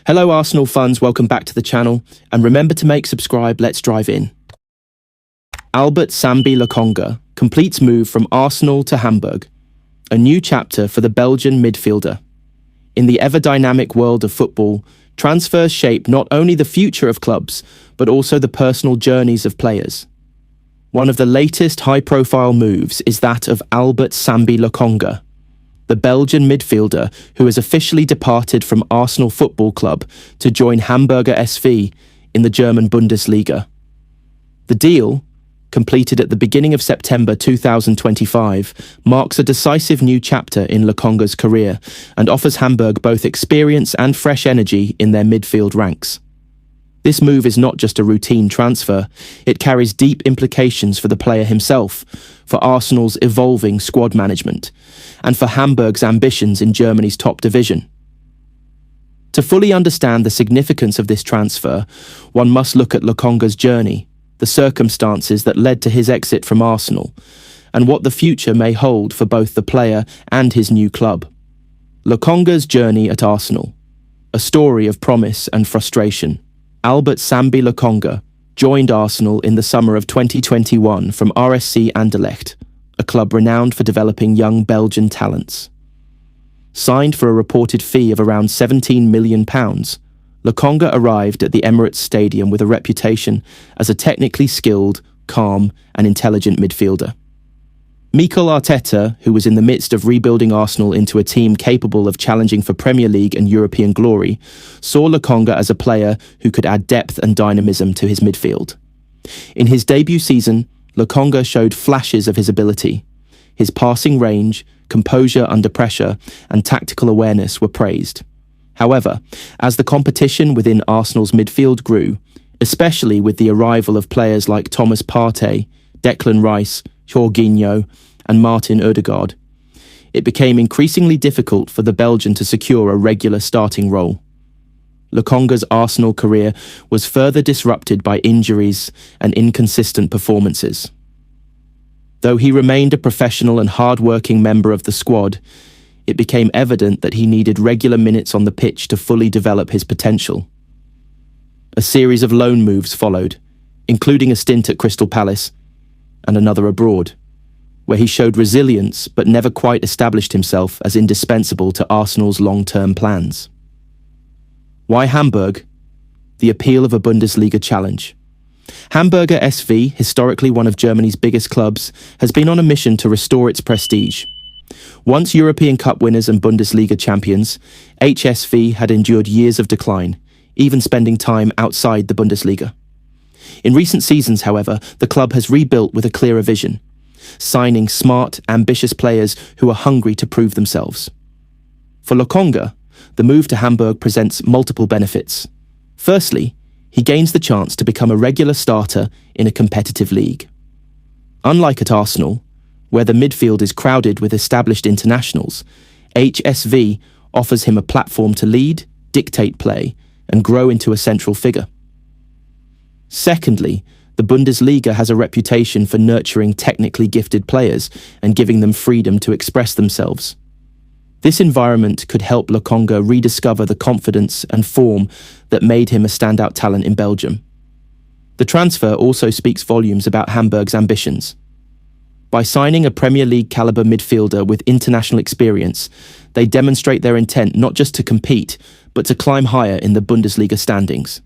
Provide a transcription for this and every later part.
Hello Arsenal fans, welcome back to the channel, and remember to subscribe. Let's drive in. Albert Sambi Lokonga completes move from Arsenal to Hamburg, a new chapter for the Belgian midfielder. In the ever-dynamic world of football, transfers shape not only the future of clubs, but also the personal journeys of players. One of the latest high-profile moves is that of Albert Sambi Lokonga, the Belgian midfielder who has officially departed from Arsenal Football Club to join Hamburger SV in the German Bundesliga. The deal, completed at the beginning of September 2025, marks a decisive new chapter in Lokonga's career and offers Hamburg both experience and fresh energy in their midfield ranks. This move is not just a routine transfer, it carries deep implications for the player himself, for Arsenal's evolving squad management, and for Hamburg's ambitions in Germany's top division. To fully understand the significance of this transfer, one must look at Lokonga's journey, the circumstances that led to his exit from Arsenal, and what the future may hold for both the player and his new club. Lokonga's journey at Arsenal, a story of promise and frustration. Albert Sambi Lokonga joined Arsenal in the summer of 2021 from RSC Anderlecht, a club renowned for developing young Belgian talents. Signed for a reported fee of around £17 million, Lokonga arrived at the Emirates Stadium with a reputation as a technically skilled, calm and intelligent midfielder. Mikel Arteta, who was in the midst of rebuilding Arsenal into a team capable of challenging for Premier League and European glory, saw Lokonga as a player who could add depth and dynamism to his midfield. In his debut season, Lokonga showed flashes of his ability. His passing range, composure under pressure, and tactical awareness were praised. However, as the competition within Arsenal's midfield grew, especially with the arrival of players like Thomas Partey, Declan Rice, Jorginho, and Martin Odegaard, it became increasingly difficult for the Belgian to secure a regular starting role. Lokonga's Arsenal career was further disrupted by injuries and inconsistent performances. Though he remained a professional and hard-working member of the squad, it became evident that he needed regular minutes on the pitch to fully develop his potential. A series of loan moves followed, including a stint at Crystal Palace and another abroad, where he showed resilience but never quite established himself as indispensable to Arsenal's long-term plans. Why Hamburg? The appeal of a Bundesliga challenge. Hamburger SV, historically one of Germany's biggest clubs, has been on a mission to restore its prestige. Once European Cup winners and Bundesliga champions, HSV had endured years of decline, even spending time outside the Bundesliga. In recent seasons, however, the club has rebuilt with a clearer vision, signing smart, ambitious players who are hungry to prove themselves. For Lokonga, the move to Hamburg presents multiple benefits. Firstly, he gains the chance to become a regular starter in a competitive league. Unlike at Arsenal, where the midfield is crowded with established internationals, HSV offers him a platform to lead, dictate play, and grow into a central figure. Secondly, the Bundesliga has a reputation for nurturing technically gifted players and giving them freedom to express themselves. This environment could help Lokonga rediscover the confidence and form that made him a standout talent in Belgium. The transfer also speaks volumes about Hamburg's ambitions. By signing a Premier League caliber midfielder with international experience, they demonstrate their intent not just to compete, but to climb higher in the Bundesliga standings.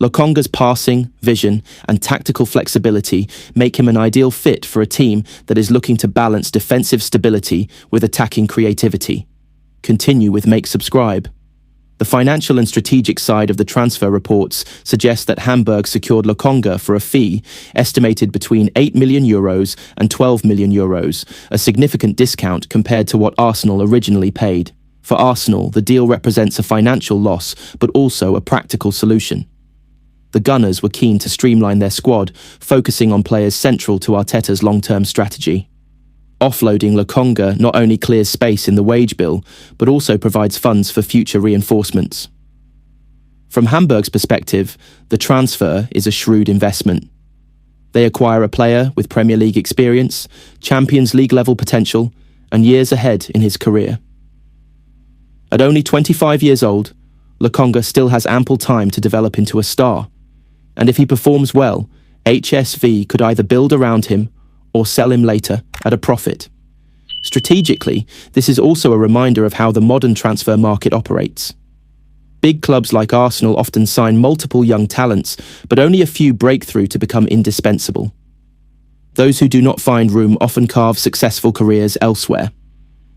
Lokonga's passing, vision, and tactical flexibility make him an ideal fit for a team that is looking to balance defensive stability with attacking creativity. Continue with subscribe. The financial and strategic side of the transfer reports suggest that Hamburg secured Lokonga for a fee estimated between €8 million and €12 million, a significant discount compared to what Arsenal originally paid. For Arsenal, the deal represents a financial loss, but also a practical solution. The Gunners were keen to streamline their squad, focusing on players central to Arteta's long-term strategy. Offloading Lokonga not only clears space in the wage bill, but also provides funds for future reinforcements. From Hamburg's perspective, the transfer is a shrewd investment. They acquire a player with Premier League experience, Champions League level potential, and years ahead in his career. At only 25 years old, Lokonga still has ample time to develop into a star. And if he performs well, HSV could either build around him or sell him later at a profit. Strategically, this is also a reminder of how the modern transfer market operates. Big clubs like Arsenal often sign multiple young talents, but only a few break through to become indispensable. Those who do not find room often carve successful careers elsewhere.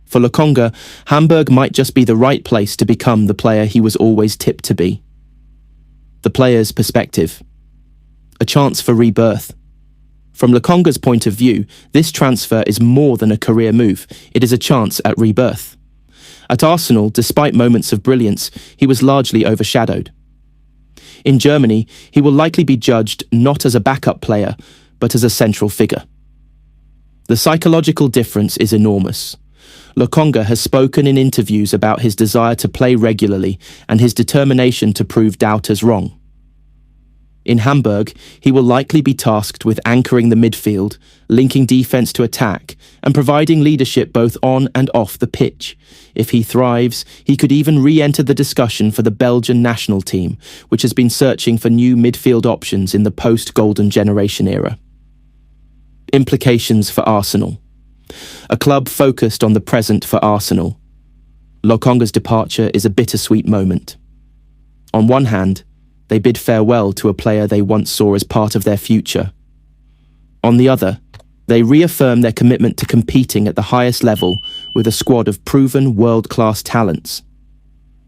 For Lokonga, Hamburg might just be the right place to become the player he was always tipped to be. The player's perspective. A chance for rebirth. From Lokonga's point of view, this transfer is more than a career move. It is a chance at rebirth. At Arsenal, despite moments of brilliance, he was largely overshadowed. In Germany, he will likely be judged not as a backup player, but as a central figure. The psychological difference is enormous. Lokonga has spoken in interviews about his desire to play regularly and his determination to prove doubters wrong. In Hamburg, he will likely be tasked with anchoring the midfield, linking defense to attack, and providing leadership both on and off the pitch. If he thrives, he could even re-enter the discussion for the Belgian national team, which has been searching for new midfield options in the post-Golden Generation era. Implications for Arsenal. A club focused on the present for Arsenal. Lokonga's departure is a bittersweet moment. On one hand, they bid farewell to a player they once saw as part of their future. On the other, they reaffirm their commitment to competing at the highest level with a squad of proven world-class talents.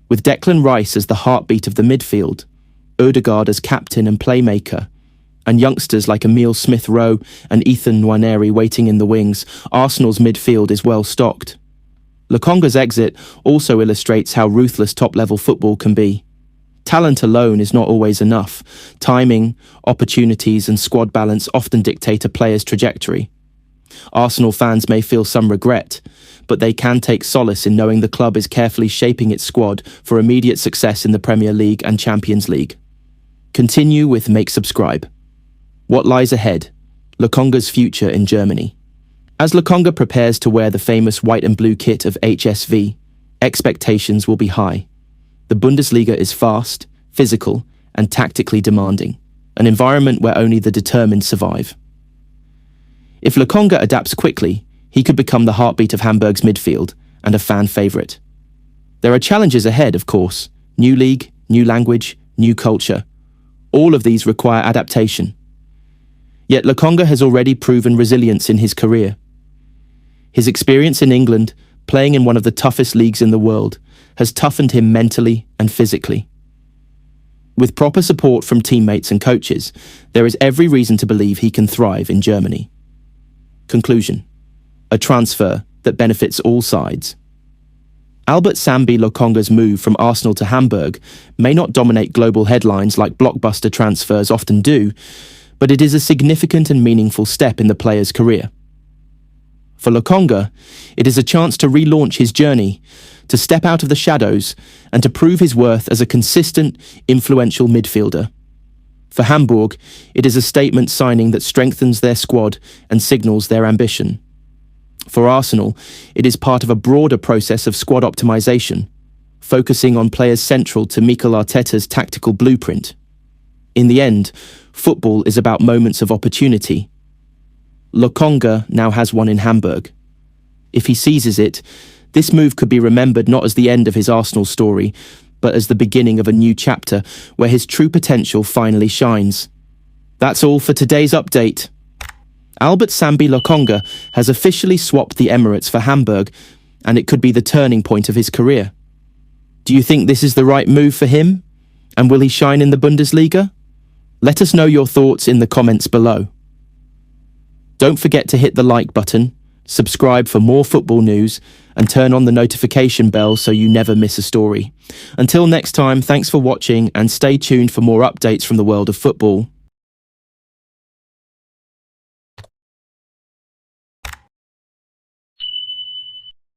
With Declan Rice as the heartbeat of the midfield, Odegaard as captain and playmaker, and youngsters like Emile Smith-Rowe and Ethan Nwaneri waiting in the wings, Arsenal's midfield is well stocked. Lokonga's exit also illustrates how ruthless top-level football can be. Talent alone is not always enough. Timing, opportunities and squad balance often dictate a player's trajectory. Arsenal fans may feel some regret, but they can take solace in knowing the club is carefully shaping its squad for immediate success in the Premier League and Champions League. Continue with Make Subscribe. What lies ahead? Lokonga's future in Germany. As Lokonga prepares to wear the famous white and blue kit of HSV, expectations will be high. The Bundesliga is fast, physical, and tactically demanding, an environment where only the determined survive. If Lokonga adapts quickly, he could become the heartbeat of Hamburg's midfield and a fan favourite. There are challenges ahead, of course. New league, new language, new culture. All of these require adaptation. Yet Lokonga has already proven resilience in his career. His experience in England, playing in one of the toughest leagues in the world, has toughened him mentally and physically. With proper support from teammates and coaches, there is every reason to believe he can thrive in Germany. Conclusion. A transfer that benefits all sides. Albert Sambi Lokonga's move from Arsenal to Hamburg may not dominate global headlines like blockbuster transfers often do, but it is a significant and meaningful step in the player's career. For Lokonga, it is a chance to relaunch his journey, to step out of the shadows, and to prove his worth as a consistent, influential midfielder. For Hamburg, it is a statement signing that strengthens their squad and signals their ambition. For Arsenal, it is part of a broader process of squad optimization, focusing on players central to Mikel Arteta's tactical blueprint. In the end, football is about moments of opportunity. Lokonga now has one in Hamburg. If he seizes it, this move could be remembered not as the end of his Arsenal story, but as the beginning of a new chapter where his true potential finally shines. That's all for today's update. Albert Sambi Lokonga has officially swapped the Emirates for Hamburg, and it could be the turning point of his career. Do you think this is the right move for him? And will he shine in the Bundesliga? Let us know your thoughts in the comments below. Don't forget to hit the like button, subscribe for more football news, and turn on the notification bell so you never miss a story. Until next time, thanks for watching and stay tuned for more updates from the world of football.